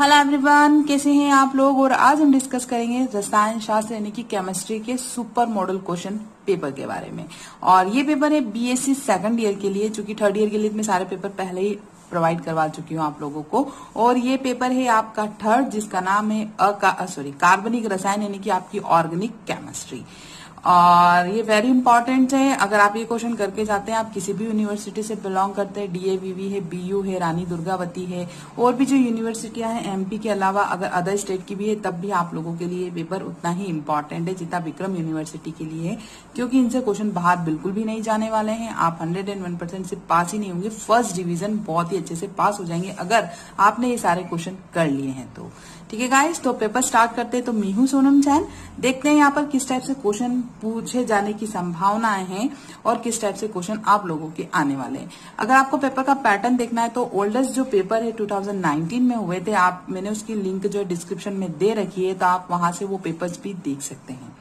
Hello everyone, कैसे हैं आप लोग। और आज हम डिस्कस करेंगे रसायन शास्त्र यानी कि केमिस्ट्री के सुपर मॉडल क्वेश्चन पेपर के बारे में। और ये पेपर है बीएससी सेकंड ईयर के लिए, चूंकि थर्ड ईयर के लिए मैं सारे पेपर पहले ही प्रोवाइड करवा चुकी हूँ आप लोगों को। और ये पेपर है आपका थर्ड, जिसका नाम है कार्बनिक रसायन यानी कि आपकी ऑर्गेनिक केमिस्ट्री। और ये वेरी इंपॉर्टेंट है। अगर आप ये क्वेश्चन करके जाते हैं, आप किसी भी यूनिवर्सिटी से बिलोंग करते हैं, डीएवीवी है, बीयू है, रानी दुर्गावती है, और भी जो यूनिवर्सिटियां हैं एमपी के अलावा अगर अदर स्टेट की भी है, तब भी आप लोगों के लिए पेपर उतना ही इंपॉर्टेंट है जितना विक्रम यूनिवर्सिटी के लिए है, क्योंकि इनसे क्वेश्चन बाहर बिल्कुल भी नहीं जाने वाले हैं। आप 101% से पास ही नहीं होंगे, फर्स्ट डिवीजन बहुत ही अच्छे से पास हो जाएंगे अगर आपने ये सारे क्वेश्चन कर लिए हैं तो। ठीक है गाइस, तो पेपर स्टार्ट करते हैं। तो मैं हूं सोनम जैन। देखते हैं यहाँ पर किस टाइप से क्वेश्चन पूछे जाने की संभावनाएं हैं और किस टाइप से क्वेश्चन आप लोगों के आने वाले हैं। अगर आपको पेपर का पैटर्न देखना है तो ओल्डेस्ट जो पेपर है 2019 में हुए थे, मैंने उसकी लिंक जो डिस्क्रिप्शन में दे रखी है, तो आप वहां से वो पेपर्स भी देख सकते हैं।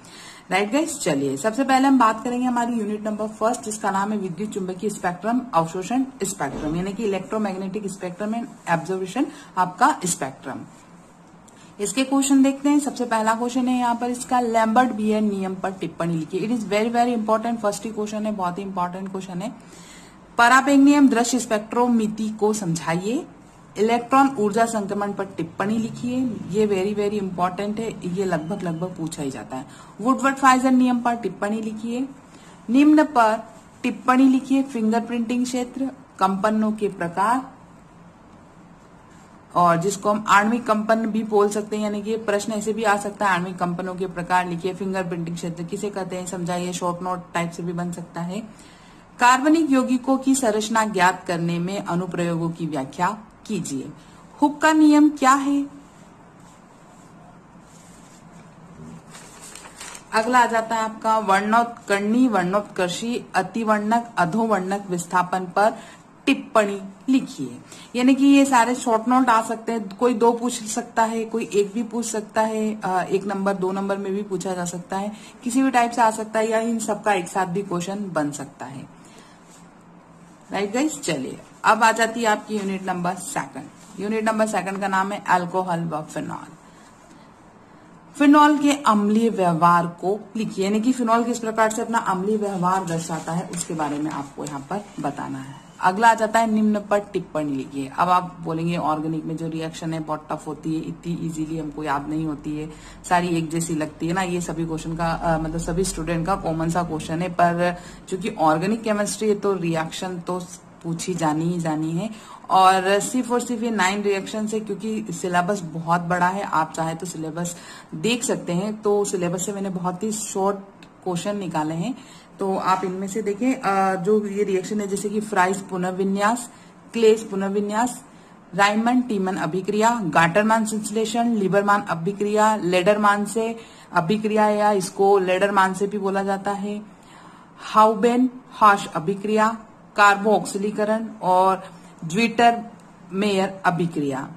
राइट गाइस, चलिए सबसे पहले हम बात करेंगे हमारी यूनिट नंबर फर्स्ट, जिसका नाम है विद्युत चुंबकीय स्पेक्ट्रम, अवशोषण स्पेक्ट्रम यानी कि इलेक्ट्रोमैग्नेटिक स्पेक्ट्रम एंड एब्जॉर्प्शन आपका स्पेक्ट्रम। इसके क्वेश्चन देखते हैं। सबसे पहला क्वेश्चन है यहाँ पर इसका, लैम्बर्ट बियर नियम पर टिप्पणी लिखिए। It is very very important, first he question है, बहुत ही इंपॉर्टेंट क्वेश्चन है। पराबैंग नियम दृश्य स्पेक्ट्रोमिति को समझाइए। इलेक्ट्रॉन ऊर्जा संक्रमण पर टिप्पणी लिखिए। ये वेरी वेरी इंपॉर्टेंट है, ये लगभग पूछा ही जाता है। वुडवर्ड फाइजर नियम पर टिप्पणी लिखिए। निम्न पर टिप्पणी लिखिए। फिंगरप्रिंटिंग क्षेत्र, कंपनों के प्रकार, और जिसको हम आणविक कंपन भी बोल सकते हैं, यानी कि प्रश्न ऐसे भी आ सकता है, आणविक कंपनों के प्रकार लिखिए। फिंगरप्रिंटिंग क्षेत्र किसे कहते हैं समझाइए, शॉर्ट नोट टाइप से भी बन सकता है। कार्बनिक यौगिकों की संरचना ज्ञात करने में अनुप्रयोगों की व्याख्या कीजिए। हुक का नियम क्या है। अगला आ जाता है आपका वर्णोत्कर्णी, वर्णोत्कर्षी, अतिवर्णक, अधोवर्णक विस्थापन पर टिप्पणी लिखिए। यानी कि ये सारे शॉर्ट नोट आ सकते हैं, कोई दो पूछ सकता है, कोई एक भी पूछ सकता है, एक नंबर दो नंबर में भी पूछा जा सकता है, किसी भी टाइप से आ सकता है, या इन सबका एक साथ भी क्वेश्चन बन सकता है। राइट गाइस, चलिए अब आ जाती है आपकी unit number second. Unit number second का नाम है अल्कोहल व फिनॉल। फिनॉल के अम्लीय व्यवहार को लिखिए, यानी कि फिनॉल किस प्रकार से अपना अम्लीय व्यवहार दर्शाता है उसके बारे में आपको यहाँ पर बताना है। अगला आ जाता है निम्न पर टिप्पणी लिखिए। अब आप बोलेंगे ऑर्गेनिक में जो रिएक्शन है बहुत टफ होती है, इतनी इजीली हमको याद नहीं होती है, सारी एक जैसी लगती है ना। ये सभी क्वेश्चन का मतलब सभी स्टूडेंट का कॉमन सा क्वेश्चन है, पर चूंकि ऑर्गेनिक केमिस्ट्री है तो रिएक्शन तो पूछी जानी ही जानी है। और सिर्फ ये 9 रिएक्शन है, क्योंकि सिलेबस बहुत बड़ा है। आप चाहे तो सिलेबस देख सकते हैं, तो सिलेबस से मैंने बहुत ही शॉर्ट क्वेश्चन निकाले हैं, तो आप इनमें से देखें। जो ये रिएक्शन है जैसे कि फ्राइस पुनर्विन्यास, क्लेस पुनर्विन्यास, राइमंड टीमन अभिक्रिया, गाटरमान संश्लेषण, लिबरमान अभिक्रिया, लेडरमान से अभिक्रिया या इसको लेडरमान से भी बोला जाता है, हाउबेन हाश अभिक्रिया, कार्बो ऑक्सीकरण, और ज्विटर मेयर अभिक्रिया,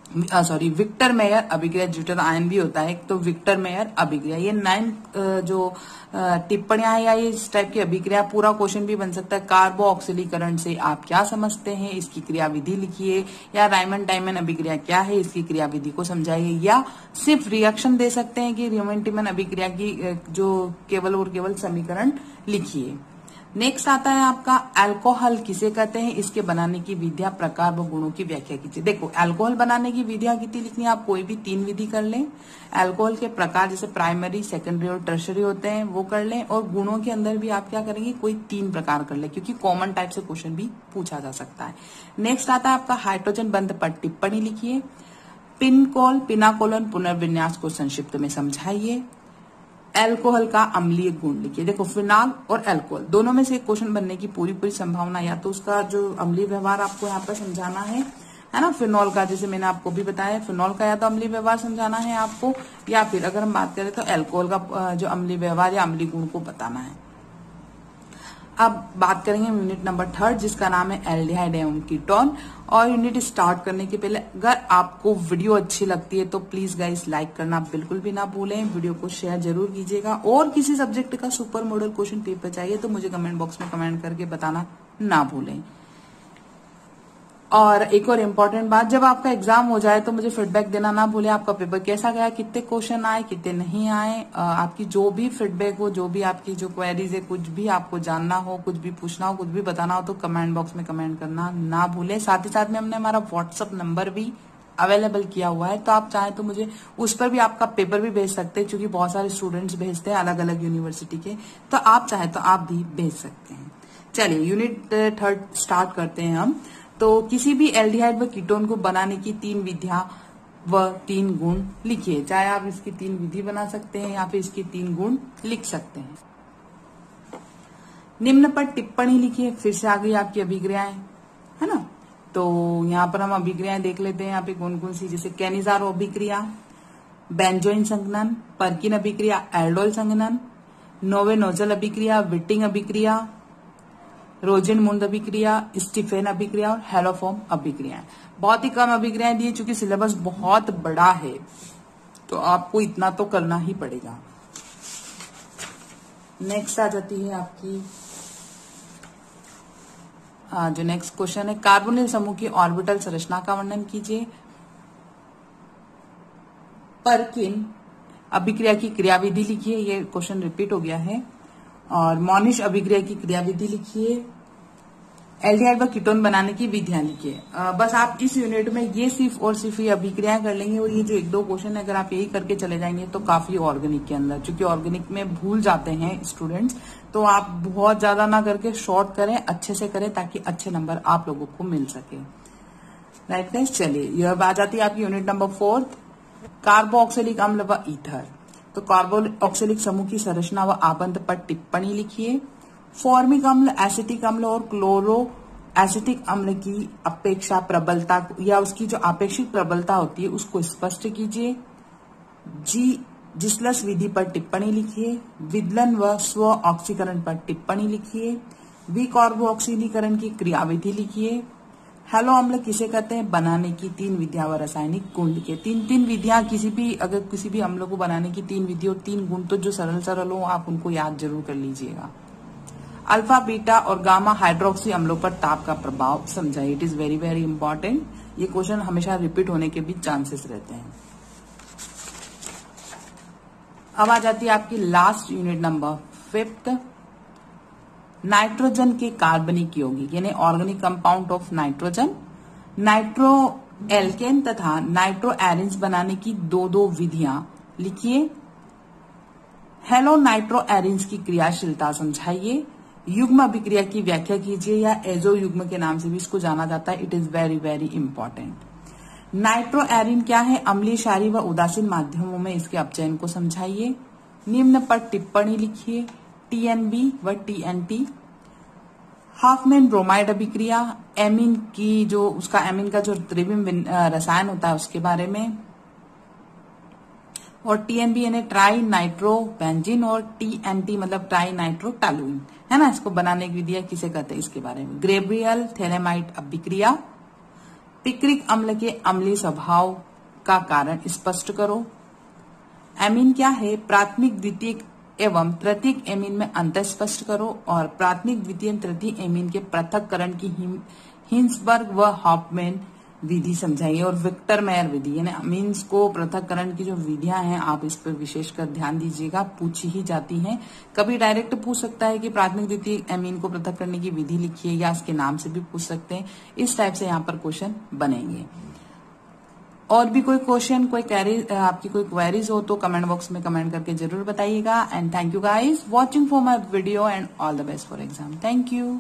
विक्टर मेयर अभिक्रिया। ज्विटर आयन भी होता है, तो विक्टर मेयर अभिक्रिया। ये 9 जो टिप्पणियां हैं या ये इस टाइप की अभिक्रिया, पूरा क्वेश्चन भी बन सकता है। कार्बो ऑक्सीकरण से आप क्या समझते हैं, इसकी क्रियाविधि लिखिए। या राइमंड टाइमन अभिक्रिया क्या है, इसकी क्रियाविधि को समझाइए। या सिर्फ रिएक्शन दे सकते हैं कि राइमंड टाइमन अभिक्रिया की जो केवल और केवल समीकरण लिखिए। नेक्स्ट आता है आपका अल्कोहल किसे कहते हैं, इसके बनाने की विधियां, प्रकार व गुणों की व्याख्या कीजिए। देखो अल्कोहल बनाने की विधियां कितनी लिखनी है, आप कोई भी 3 विधि कर लें। अल्कोहल के प्रकार जैसे प्राइमरी, सेकेंडरी और टर्शरी होते हैं, वो कर लें। और गुणों के अंदर भी आप क्या करेंगे, कोई 3 प्रकार कर लें, क्योंकि कॉमन टाइप से क्वेश्चन भी पूछा जा सकता है। नेक्स्ट आता है आपका हाइड्रोजन बंध पर टिप्पणी लिखिए। पिनकोल, पिनाकोलन पुनर्विन्यास को संक्षिप्त में समझाइए। अल्कोहल का अम्लीय गुण लिखिए। देखो फिनॉल और अल्कोहल दोनों में से क्वेश्चन बनने की पूरी संभावना, या तो उसका जो अम्लीय व्यवहार आपको यहाँ पर समझाना है ना। फिनॉल का जैसे मैंने आपको भी बताया, फिनॉल का या तो अम्लीय व्यवहार समझाना है आपको, या फिर अगर हम बात करें तो अल्कोहल का जो अम्लीय व्यवहार या अम्लीय गुण को बताना है। अब बात करेंगे यूनिट नंबर थर्ड, जिसका नाम है एल्डिहाइड एवं कीटोन। और यूनिट स्टार्ट करने के पहले अगर आपको वीडियो अच्छी लगती है तो प्लीज गाइस लाइक करना बिल्कुल भी ना भूलें, वीडियो को शेयर जरूर कीजिएगा। और किसी सब्जेक्ट का सुपर मॉडल क्वेश्चन पेपर चाहिए तो मुझे कमेंट बॉक्स में कमेंट करके बताना ना भूलें। और एक और इम्पोर्टेंट बात, जब आपका एग्जाम हो जाए तो मुझे फीडबैक देना ना भूले, आपका पेपर कैसा गया, कितने क्वेश्चन आए, कितने नहीं आए। आपकी जो भी फीडबैक हो, जो भी आपकी जो क्वेरीज है, कुछ भी आपको जानना हो, कुछ भी पूछना हो, कुछ भी बताना हो, तो कमेंट बॉक्स में कमेंट करना ना भूले। साथ ही साथ में हमने हमारा व्हाट्सअप नंबर भी अवेलेबल किया हुआ है, तो आप चाहें तो मुझे उस पर भी आपका पेपर भी भेज सकते हैं, क्योंकि बहुत सारे स्टूडेंट्स भेजते हैं अलग अलग यूनिवर्सिटी के, तो आप चाहे तो आप भी भेज सकते हैं। चलिए यूनिट 3 स्टार्ट करते हैं हम। तो किसी भी एल्डिहाइड व कीटोन को बनाने की 3 विधियां व 3 गुण लिखिए। चाहे आप इसकी 3 विधि बना सकते हैं या फिर इसके 3 गुण लिख सकते हैं। निम्न पर टिप्पणी लिखिए। फिर से आ गई आपकी अभिक्रियाएं, है ना। तो यहाँ पर हम अभिक्रियाएं देख लेते हैं यहाँ पे कौन कौन सी, जैसे कैनिजारो अभिक्रिया, बेंजोइन संघनन, पर्किन अभिक्रिया, एल्डोल संघनन, नोवे नोजल अभिक्रिया, विटिंग अभिक्रिया, रोजेनमुंड अभिक्रिया, स्टीफेन अभिक्रिया और हेलोफॉर्म अभिक्रिया। बहुत ही कम अभिक्रियाएं दी, चूंकि सिलेबस बहुत बड़ा है तो आपको इतना तो करना ही पड़ेगा। नेक्स्ट आ जाती है आपकी जो नेक्स्ट क्वेश्चन है, कार्बोनिल समूह की ऑर्बिटल संरचना का वर्णन कीजिए। पर्किन अभिक्रिया की क्रियाविधि लिखिए, ये क्वेश्चन रिपीट हो गया है। और मॉनिश अभिक्रिया की क्रियाविधि लिखिए। एल्डिहाइड व कीटोन बनाने की विधियां लिखिए। बस आप इस यूनिट में ये सिर्फ और सिर्फ ये अभिक्रियाएं कर लेंगे, और ये जो 1-2 क्वेश्चन है अगर आप यही करके चले जाएंगे तो काफी ऑर्गेनिक के अंदर, क्योंकि ऑर्गेनिक में भूल जाते हैं स्टूडेंट्स, तो आप बहुत ज्यादा ना करके शॉर्ट करें, अच्छे से करें, ताकि अच्छे नंबर आप लोगों को मिल सके। राइट गाइस, चलिए यह बात आती है आपकी यूनिट नंबर 4, कार्बोक्सिलिक अम्ल व ईथर। तो कार्बोक्सिलिक समूह की संरचना व आबंध पर टिप्पणी लिखिए। फॉर्मिक अम्ल, एसिटिक अम्ल और क्लोरो एसिटिक अम्ल की अपेक्षा प्रबलता या उसकी जो आपेक्षिक प्रबलता होती है उसको स्पष्ट कीजिए। जिस्लस विधि पर टिप्पणी लिखिए। विदलन व स्व ऑक्सीकरण पर टिप्पणी लिखिए। विकार्बोक्सिलीकरण की क्रियाविधि लिखिए। हेलो अम्ल किसे कहते हैं, बनाने की 3 विधियां व रासायनिक गुण लिखिए। 3 विधियां, अगर किसी भी अम्ल को बनाने की 3 विधि और 3 गुण, तो जो सरल हो आप उनको याद जरूर कर लीजिएगा। अल्फा, बीटा और गामा हाइड्रोक्सी अम्लों पर ताप का प्रभाव समझाइए। It is very very important. ये क्वेश्चन हमेशा रिपीट होने के भी चांसेस रहते हैं। अब आ जाती है आपकी लास्ट यूनिट नंबर 5, नाइट्रोजन के कार्बनिक यौगिक यानी organic compound of nitrogen. Nitro alkene तथा नाइट्रो एरिन्स बनाने की 2 विधियां लिखिए। हेलो नाइट्रो एरिन्स की क्रियाशीलता समझाइए। युग्म अभिक्रिया की व्याख्या कीजिए, या एजो युग्म के नाम से भी इसको जाना जाता है। It is very very important. Nitroarene क्या है, अम्लीय क्षारीय व उदासीन माध्यमों में इसके अपचयन को समझाइए। निम्न पर टिप्पणी लिखिए। टीएनबी व टीएनटी। हाफमैन ब्रोमाइड अभिक्रिया, एमीन की जो उसका एमीन का जो त्रिविम रसायन होता है उसके बारे में। और टीएनबी यानी ट्राई नाइट्रो बेंजीन, और टीएनटी मतलब ट्राई नाइट्रो टॉलुइन, है ना। इसको बनाने की विधियां किसे कहते हैं इसके बारे में। ग्रेब्रियल थैलेमाइड अभिक्रिया। पिक्रिक अम्ल के अम्लीय स्वभाव का कारण स्पष्ट करो। एमीन क्या है, प्राथमिक द्वितीयक एवं तृतीयक एमीन में अंतर स्पष्ट करो। और प्राथमिक द्वितीय तृतीय एमीन के पृथक्करण की हिंसबर्ग व हॉफमैन विधि समझाइए। और विक्टर मेयर विधि यानी अमीन्स को पृथक्करण की जो विधियां हैं आप इस पर विशेषकर ध्यान दीजिएगा, पूछी ही जाती हैं। कभी डायरेक्ट पूछ सकता है कि प्राथमिक द्वितीय एमीन को पृथक करने की विधि लिखिए, या इसके नाम से भी पूछ सकते हैं। इस टाइप से यहाँ पर क्वेश्चन बनेंगे। और भी कोई क्वेश्चन, आपकी कोई क्वेरीज हो तो कमेंट बॉक्स में कमेंट करके जरूर बताइएगा। And thank you guys watching for my video and all the best for exam. Thank you.